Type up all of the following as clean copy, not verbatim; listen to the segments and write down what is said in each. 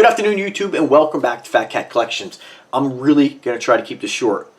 Good afternoon, YouTube, and welcome back to Fat Cat Collections. I'm really going to try to keep this short.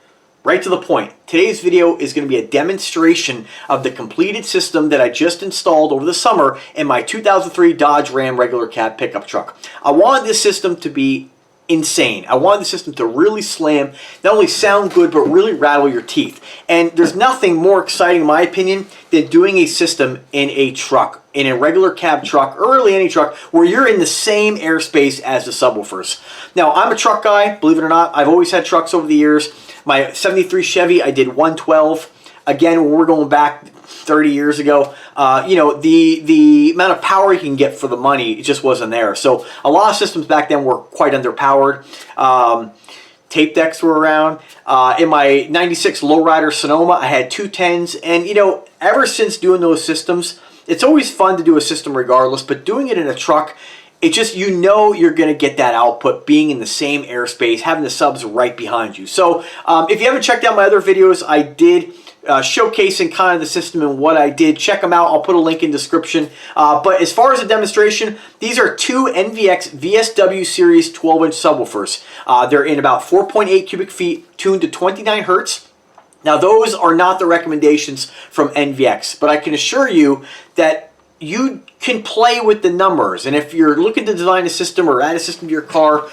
Right to the point. Today's video is going to be a demonstration of the completed system that I just installed over the summer in my 2003 Dodge Ram regular cab pickup truck. I wanted this system to be insane. I wanted the system to really slam, not only sound good, but really rattle your teeth. And there's nothing more exciting, in my opinion, than doing a system in a truck, in a regular cab truck, or really any truck, where you're in the same airspace as the subwoofers. Now, I'm a truck guy, believe it or not. I've always had trucks over the years. My 73 Chevy, I did 112. Again, when we're going back 30 years ago, you know, the amount of power you can get for the money, it just wasn't there. So a lot of systems back then were quite underpowered. Tape decks were around. In my 96 Lowrider Sonoma, I had 210s. And, you know, ever since doing those systems, it's always fun to do a system regardless, but doing it in a truck, it just, you know, you're going to get that output being in the same airspace, having the subs right behind you. So if you haven't checked out my other videos, I did showcasing kind of the system and what I did. Check them out. I'll put a link in the description. But as far as a demonstration, these are two NVX VSW series 12-inch subwoofers. They're in about 4.8 cubic feet, tuned to 29 hertz. Now, those are not the recommendations from NVX, but I can assure you that you can play with the numbers. And if you're looking to design a system or add a system to your car,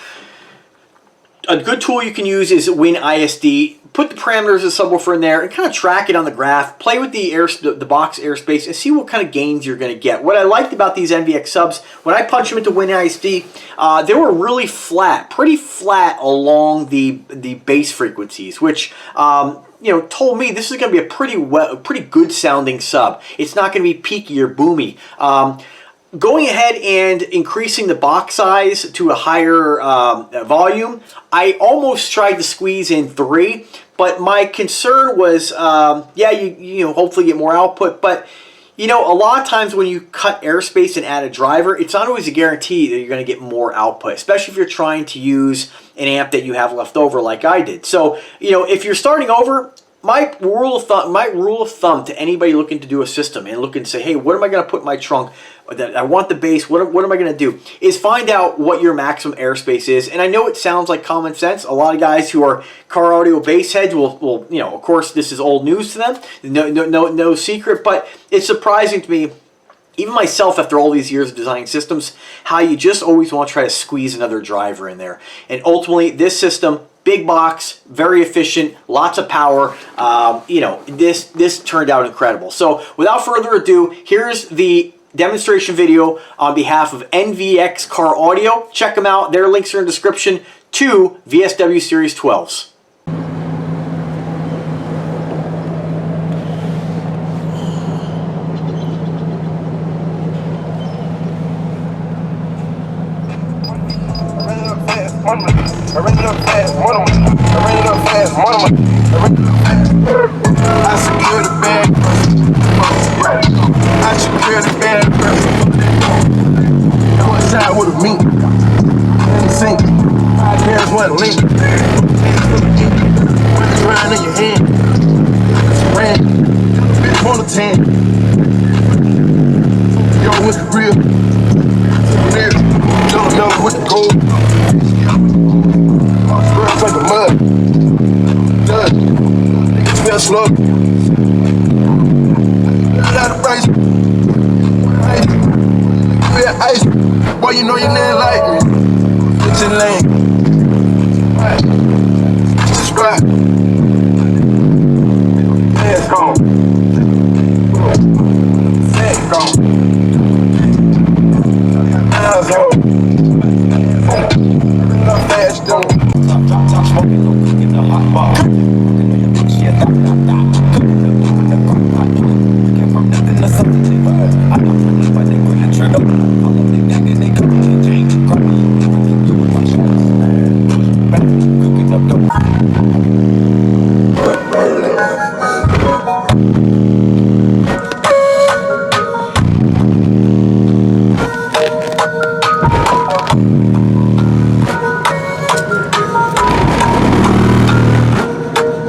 a good tool you can use is WinISD. Put the parameters of the subwoofer in there and kind of track it on the graph. Play with the box airspace and see what kind of gains you're going to get. What I liked about these NVX subs, when I punched them into WinISD, they were really flat, pretty flat along the bass frequencies, which you know, told me this is going to be a pretty good sounding sub. It's not going to be peaky or boomy. Going ahead and increasing the box size to a higher volume, I almost tried to squeeze in 3, but my concern was, yeah, you know, hopefully get more output, but you know, a lot of times when you cut airspace and add a driver, it's not always a guarantee that you're going to get more output, especially if you're trying to use an amp that you have left over like I did. So, you know, if you're starting over, my rule of thumb to anybody looking to do a system and looking to say, hey, what am I going to put in my trunk? I want the bass. What am I going to do? Is find out what your maximum airspace is. And I know it sounds like common sense. A lot of guys who are car audio bass heads will you know, of course, this is old news to them. No secret. But it's surprising to me, even myself, after all these years of designing systems, how you just always want to try to squeeze another driver in there. And ultimately, this system, big box, very efficient, lots of power. You know, this turned out incredible. So without further ado, here's the demonstration video on behalf of NVX Car Audio. Check them out. Their links are in the description. 2 VSW Series 12s. I secure the bag. I secure the bag. Coincide with a meat. In the sink. There's one link. When it's round in your hand. It's brand. Bitch on the 10. Yo, what's the real? Yo, with the gold. Squares like a mud. Dud. Niggas feel slow. Out of price. Yeah, ice. Boy, you know your name like me. It's in lane. Just right. Let's go. Let's go. Let's go. Fast though. Top smoking, no cooking, the hot bar.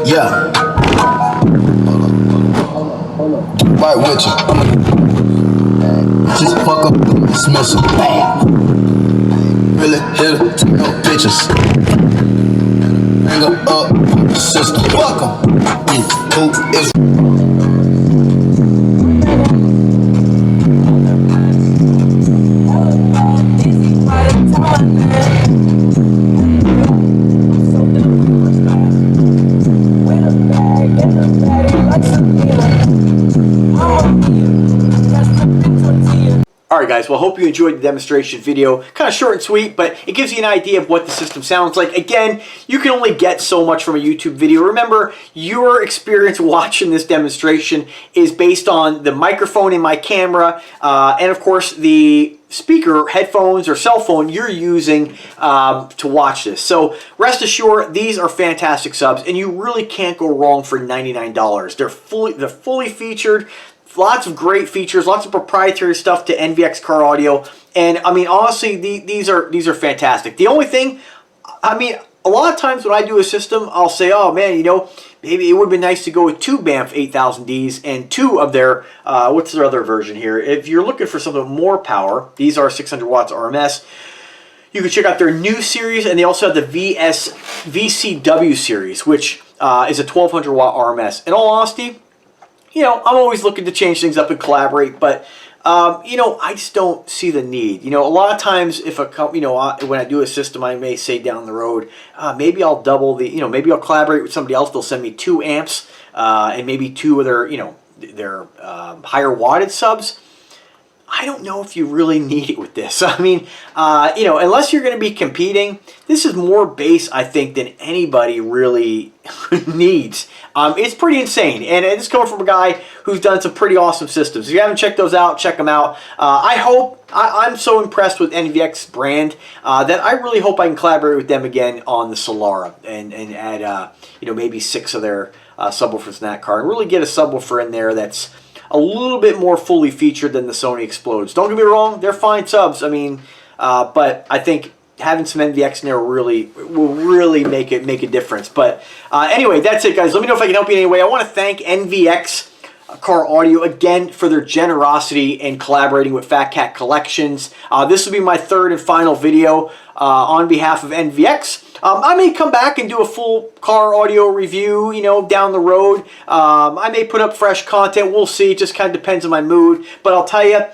Yeah. Right with you. Just fuck up, dismiss him. Bam. Really? Hit her, take no pictures. Bring her up, the system. Welcome. Who is Alright guys, well hope you enjoyed the demonstration video. Kind of short and sweet, but it gives you an idea of what the system sounds like. Again, you can only get so much from a YouTube video. Remember, your experience watching this demonstration is based on the microphone in my camera, and of course the speaker, headphones, or cell phone you're using to watch this. So rest assured, these are fantastic subs, and you really can't go wrong for $99. They're fully featured. Lots of great features, lots of proprietary stuff to NVX car audio, and I mean honestly, these are fantastic. The only thing, I mean, a lot of times when I do a system, I'll say, oh man, you know, maybe it would have been nice to go with two Banff 8000Ds and two of their, what's their other version here? If you're looking for something with more power, these are 600 watts RMS. You can check out their new series, and they also have the VCW series, which is a 1200 watt RMS. In all honesty, you know, I'm always looking to change things up and collaborate, but, you know, I just don't see the need. You know, a lot of times if a company, you know, when I do a system, I may say down the road, maybe I'll double the, you know, maybe I'll collaborate with somebody else. They'll send me 2 amps and maybe 2 of their, you know, their higher wattage subs. I don't know if you really need it with this. I mean, you know, unless you're going to be competing, this is more bass, I think, than anybody really needs. It's pretty insane, and it's coming from a guy who's done some pretty awesome systems. If you haven't checked those out, check them out. I'm so impressed with NVX brand that I really hope I can collaborate with them again on the Solara and add, you know, maybe 6 of their subwoofers in that car, and really get a subwoofer in there that's a little bit more fully featured than the Sony Explodes. Don't get me wrong, they're fine subs. I mean, but I think having some NVX in there will really make a difference. But anyway, that's it, guys. Let me know if I can help you in any way. I want to thank NVX Car Audio again for their generosity in collaborating with Fat Cat Collections. This will be my 3rd and final video on behalf of NVX. I may come back and do a full car audio review, you know, down the road. I may put up fresh content. We'll see. It just kind of depends on my mood. But I'll tell you,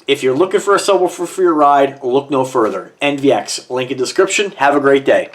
if you're looking for a subwoofer for your ride, look no further. NVX, link in description. Have a great day.